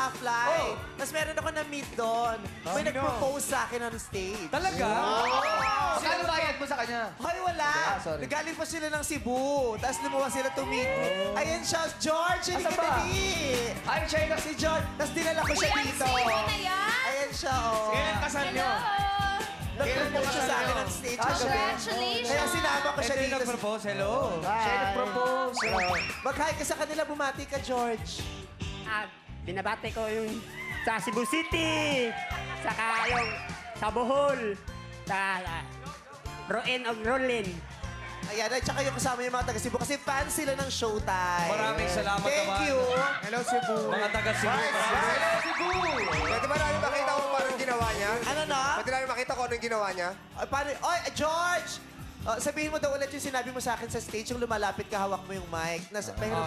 butterfly. Tapos meron ako na-meet doon. May nag-propose sa akin on stage. Talaga? Magkano bayad mo sa kanya? Hoy, wala. sorry. Nagaling pa sila ng Cebu. Tapos lumuwas sila to meet me. Ayan siya, George. Hindi Asa ka ba? dali. Ay, siya yung Si George. Tapos dinala ko siya dito. na yan? Ayan siya, oh. Kailan kasal nyo? Nag-propose siya sa akin on stage. Congratulations! Kaya sinama ko siya Ito yung dito. nag-propose. Hello. Siya yung nag-propose. Mag-hi ka sa kanila, bumati ka, George. Binabati ko yung sa Cebu City, saka yung sa Bohol, sa Roen o Rolin. Ayan, at saka yung kasama yung mga taga-Cebu kasi fans sila ng Showtime. Maraming salamat Thank naman. you. Hello, Cebu. Mga taga-Cebu. Pwede ba namin makita kung paano ginawa niya? Ano na? Pwede namin makita kung ano yung ginawa niya? Ay, paano? Oy, George! Sabihin mo daw ulit yung sinabi mo sa akin sa stage, yung lumalapit ka, hawak mo yung mic.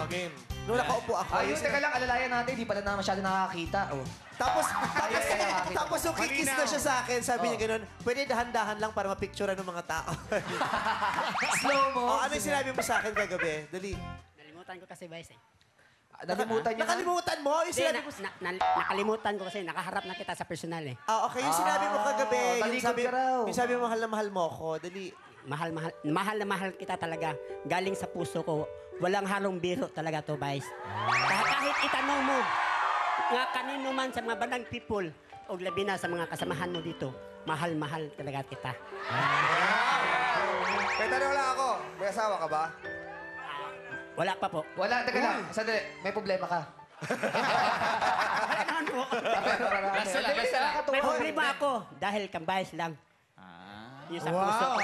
Game. Nung nakaupo ako. Ayun, teka lang, alalayan natin. Di pala na masyado nakakita. Oh. Tapos yung kikis na siya sa akin, sabi niya gano'n, pwede dahan-dahan lang para mapicturean ng mga tao. Slow mo. Ano yung sinabi mo sa akin kagabi? Dali. Nalimutan ko kasi, Vice. Nalimutan niya na. Nakalimutan mo? Yung Hindi, sinabi mo... nakalimutan ko kasi nakaharap na kita sa personal eh. Okay, yung sinabi mo kagabi. Yung talikod sabi, ka raw. yung sabi mo, mahal na mahal mo ako. Dali. Mahal na mahal kita talaga. Galing sa puso ko. Walang halong biro talaga to, Vice. Kahit itanong mo, nga kanino man sa mga bandang people, o labi na sa mga kasamahan mo dito, mahal-mahal talaga kita. May tanong lang ako. May asawa ka ba? Wala pa po. Wala, teka lang. Sandali, may problema ka. Basta lang, basta lang. May problema ako dahil kambais lang. Yung sa puso ko.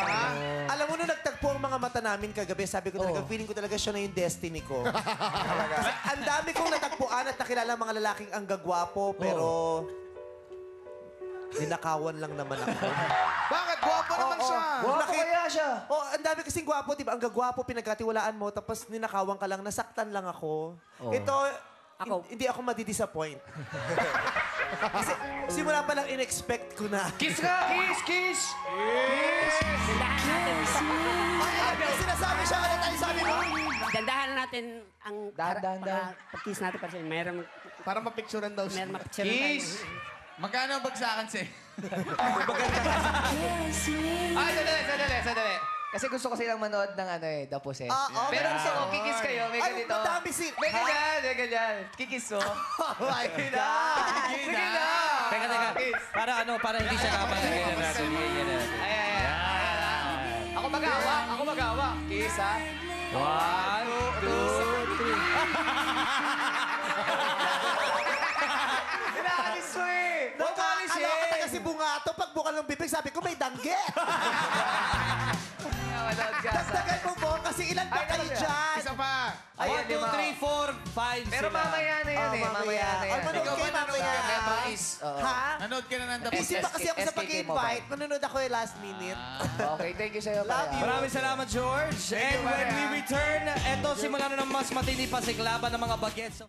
Alam mo, nung nagtagpo ang mga mata namin kagabi, sabi ko talaga, feeling ko talaga siya na yung destiny ko. Kasi ang dami kong natagpuan at nakilala mga lalaking ang gagwapo, pero... Ninakawan lang naman ako. Bakit? Gwapo naman siya. Guwapo Nakit- kaya siya. Oh, ang dami kasing gwapo, di ba? Ang gagwapo, pinagkatiwalaan mo, tapos ninakawan ka lang, nasaktan lang ako. Ito, hindi ako madidisappoint. Kasi simula pa lang in-expect ko na. Kiss ka! Kiss! Kiss! Ay, sinasabi siya, ano tayo sabi mo? Dandahan natin ang Dahan. pag-kiss natin kasi mayroong Para mapicturean daw siya. mapicture Kiss! Magkano ang bagsakan si? Ay, sandali. Kasi gusto ko silang manood ng ano eh, The Possessed. Pero gusto ko, kikis kayo, may Ay, ganito. madami si... May ganyan. Kikis mo. Oh my God! Sige na! Teka. Para ano, para hindi siya kapalagyan natin. Ayan. Ako magawa. Kiss, ha? 1, 2, 3. Inaalis mo eh! Nakakala ko kasi bungato. Pag bukal ng bibig, sabi ko may danggit. Manood ka sa... Dagdagan mo po kasi ilan ba Ay, kayo talaga? dyan? Isa pa. 1, 2, 3, 4, 5 Pero mamaya na yan eh. Mamaya na yan. Manood kayo mamaya. Ha? Nanood ka na ng The Busy pa kasi ako sa SKK pag-invite. Manonood ako yung last minute. Okay, thank you sa'yo. Love you. Maraming salamat, George. And when we return, eto simula na ng mas matindi pa si laban ng mga bagets.